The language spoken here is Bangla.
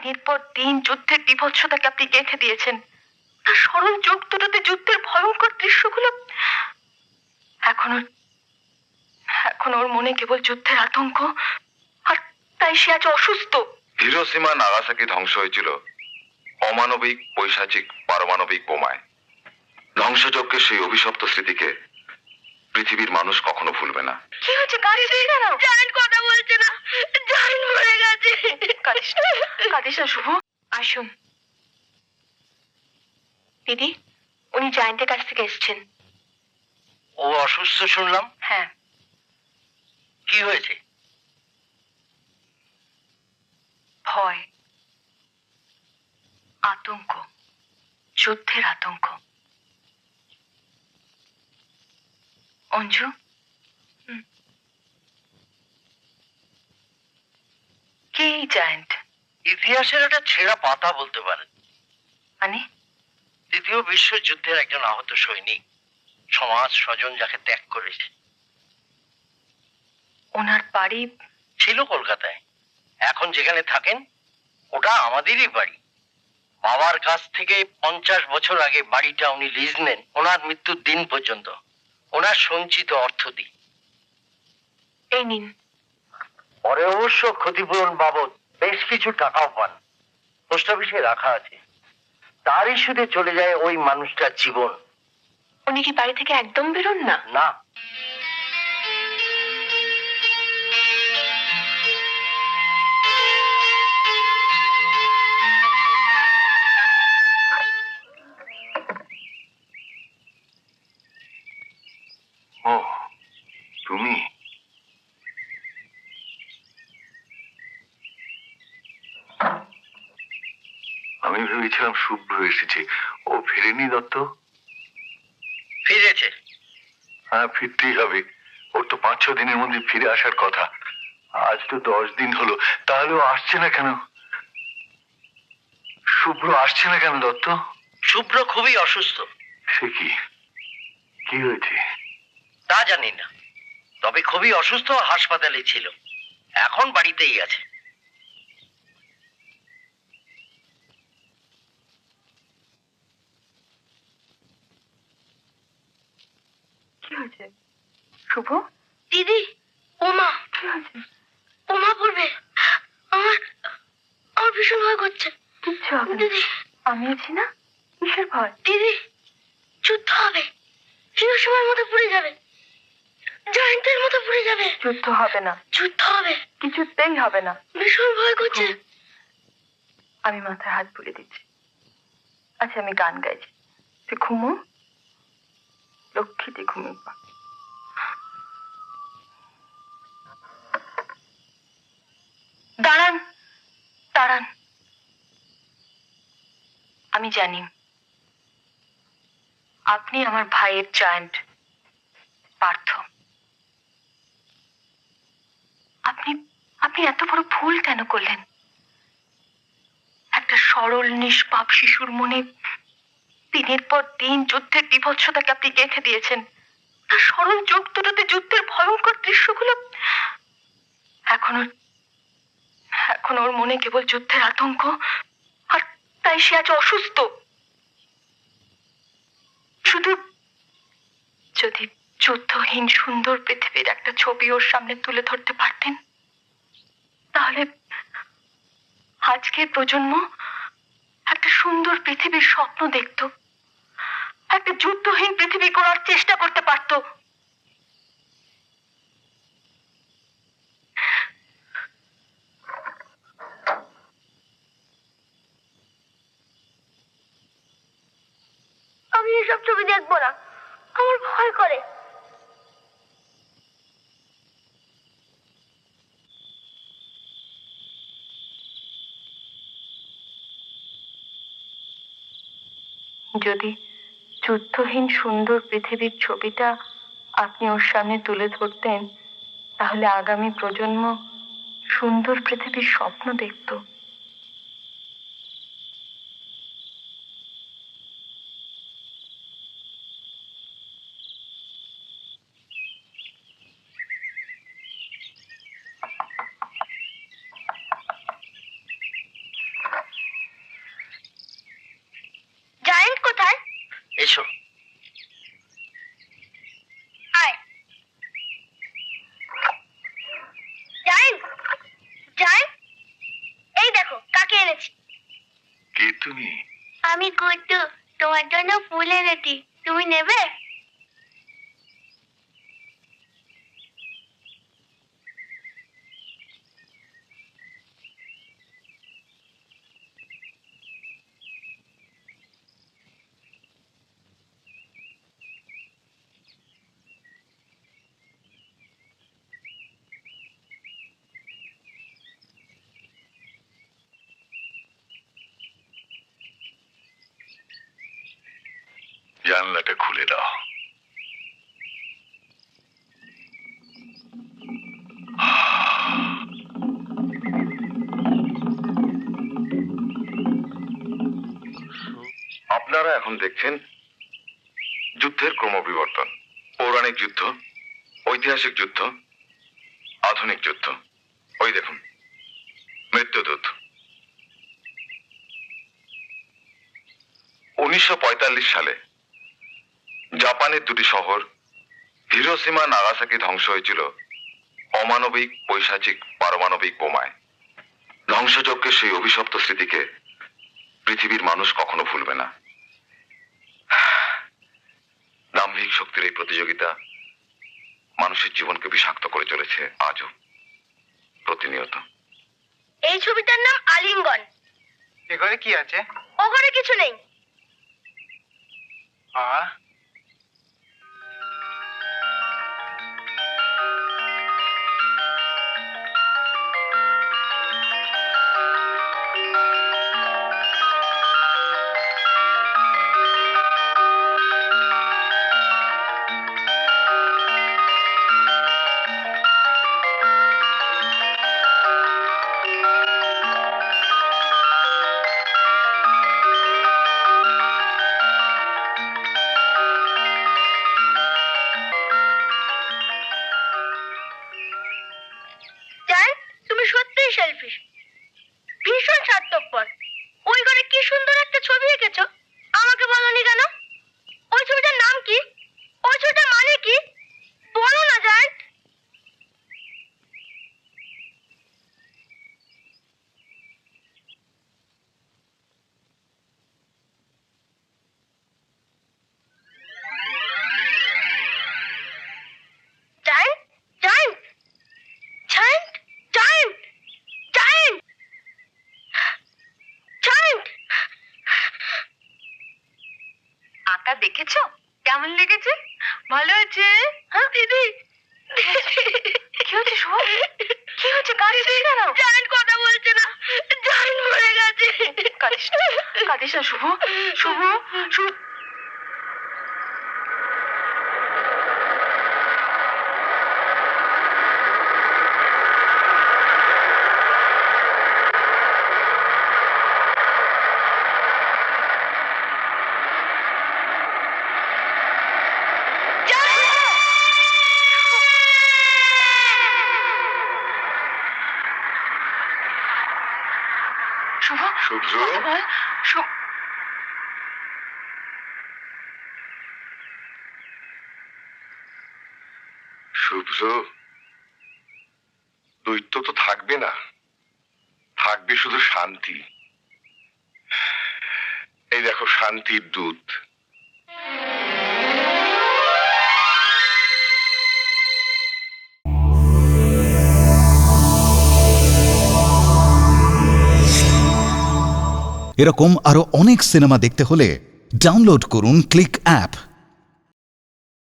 দিনের পর দিন যুদ্ধের বীভৎসতাকে আপনি গেঁথে দিয়েছেন। তার সরল চোখ দুটোতে যুদ্ধের ভয়ঙ্কর দৃশ্যগুলো। এখনো এখনো ওর মনে কেবল যুদ্ধের আতঙ্ক, আর তাই সে আজ অসুস্থ। হিরোশিমা নাগাসাকি ধ্বংস হয়েছিল অমানবিক পৈশাচিক পারমাণবিক বোমায়। ধ্বংসযজ্ঞের সেই অভিশপ্ত স্মৃতিকে পৃথিবীর মানুষ কখনো ভুলবে না। কি হচ্ছে? জায়েন্ট কথা বলছে না, জায়েন্ট মরে গেছে। কাঁদিস না শুভ, আসুন। দিদি, উনি জায়েন্টের কাছ থেকে এসেছেন। ও অসুস্থ শুনলাম। হ্যাঁ। কি হয়েছে? ভয়, আতঙ্ক, যুদ্ধের আতঙ্ক। অঞ্জু, কে এই জায়েন্ট? ইতিহাসের একটা ছেঁড়া পাতা বলতে পারেন। মানে? দ্বিতীয় বিশ্বযুদ্ধের একজন আহত সৈনিক, সমাজ স্বজন যাকে ত্যাগ করেছে। ওনার বাড়ি ছিল কলকাতায়, এখন যেখানে থাকেন ওটা আমাদেরই বাড়ি। বাবার কাছ থেকে 50 বছর আগে বাড়িটা উনি লিজ নেন ওনার মৃত্যুর দিন পর্যন্ত। ওনার সঞ্চিত অর্থ দিই। এই নিন। পরে অবশ্য ক্ষতিপূরণ বাবদ বেশ কিছু টাকাও পান, পোস্ট অফিসে রাখা আছে। তারই সুদে চলে যায় ওই মানুষটার জীবন। উনি কি বাড়ি থেকে একদম বেরোন না? না, ও তুমি? আমি ভেবেছিলাম শুভ্র এসেছে। ও ফেরেনি দত্ত? ফিরেছে। হ্যাঁ, ফিরতেই হবে। ওর তো 5-6 দিনের মধ্যে ফিরে আসার কথা। আজ তো 10 দিন হলো। তাহলে ও আসছে না কেন? শুভ্র আসছে না কেন দত্ত? শুভ্র খুবই অসুস্থ। সে কি? কি হয়েছে? তা জানি না, তবে খুবই অসুস্থ, হাসপাতালে ছিল, এখন বাড়িতেই আছে। কি হয়েছে শুভ? দিদি, ওমা, কি হয়েছে? ওমা পড়বে। আমার আমার ভীষণ ভয় করছে। কিচ্ছু হবে না। দিদি, আমি আছি না, কিসের ভয়? দিদি, যুদ্ধ হবে, হিরোশিমার মতো পুড়ে যাবে, জায়েন্টের মতো পুড়ে যাবে। যুদ্ধ হবে না, যুদ্ধ হবে, কিছুতেই হবে না। ভীষণ ভয় করছে। আমি মাথায় হাত বুলিয়ে দিচ্ছি। আচ্ছা, আমি গান গাইছি, তুই ঘুমো, লক্ষ্মীতে ঘুমিয়ে পা। দাঁড়ান, দাঁড়ান। আমি জানি আপনি আমার ভাইয়ের জায়েন্ট পার্থ। আপনি আপনি এত বড় ভুল কেন করলেন? একটা সরল নিষ্পাপ শিশুর মনে দিনের পর দিন যুদ্ধের বীভৎসতাকে আপনি গেঁথে দিয়েছেন। তার সরল চোখ দুটোতে যুদ্ধের ভয়ঙ্কর দৃশ্যগুলো। এখনো এখনো ওর মনে কেবল যুদ্ধের আতঙ্ক, আর তাই সে আজ অসুস্থ। শুধু যদি যুদ্ধহীন সুন্দর পৃথিবীর একটা ছবি ওর সামনে তুলে ধরতে পারতেন, তাহলে আজকের প্রজন্ম একটা সুন্দর পৃথিবীর স্বপ্ন দেখত, একটা যুদ্ধহীন পৃথিবী গড়ার চেষ্টা করতে পারত। আমি এসব ছবি দেখবো না, আমার ভয় করে। যদি যুদ্ধহীন সুন্দর পৃথিবীর ছবিটা আপনি ওর সামনে তুলে ধরতেন, তাহলে আগামী প্রজন্ম সুন্দর পৃথিবীর স্বপ্ন দেখত। তুমি? আমি গুড্ডু, তোমার জন্য ফুল এনেছি, তুমি নেবে? জানলাটা খুলে দাও। আপনারা এখন দেখছেন যুদ্ধের ক্রমবিবর্তন। পৌরাণিক যুদ্ধ, ঐতিহাসিক যুদ্ধ, আধুনিক যুদ্ধ। ওই দেখুন, মৃত্যুদূত। 1945 সালে জাপানের দুটি শহর হিরোশিমা নাগাসাকি ধ্বংস হয়েছিল অমানবিক পৈশাচিক পারমাণবিক বোমায়। ধ্বংসযজ্ঞের সেই অভিশপ্ত স্মৃতিকে পৃথিবীর মানুষ কখনো ভুলবে না। দাম্ভিক শক্তির এই প্রতিযোগিতা মানুষের জীবনকে বিষাক্ত করে চলেছে আজও, প্রতিনিয়ত। এই ছবিটার নাম আলিঙ্গন। এ ঘরে কি আছে? ও ঘরে কিছু নেই। জান, তুমি সত্যিই সেলফিশ, ভীষণ স্বার্থপর। ওই ঘরে কি সুন্দর একটা ছবি এঁকেছো, আমাকে বলনি কেন? ওই ছবিটার নাম কি? ওই ছবিটার মানে কি? বলো না জান। জান, জান, জান, জান, জান, জান। আঁকা দেখেছো? কেমন লেগেছে? ভালো আছে? হ্যাঁ দিদি। কি হচ্ছে শুভ? কি হচ্ছে? কাঁদছিস কেন? জান কথা বলছে না, জান মরে গেছে। কাঁদিস না শুভ। শুভ, শুভ। শুভ, শুভ্র? কথা বল। শুভ্র, দৈত্য তো থাকবে না, থাকবে শুধু শান্তি। এই দেখো, শান্তির দূত। এরকম আরো অনেক সিনেমা দেখতে হলে ডাউনলোড করুন ক্লিক অ্যাপ।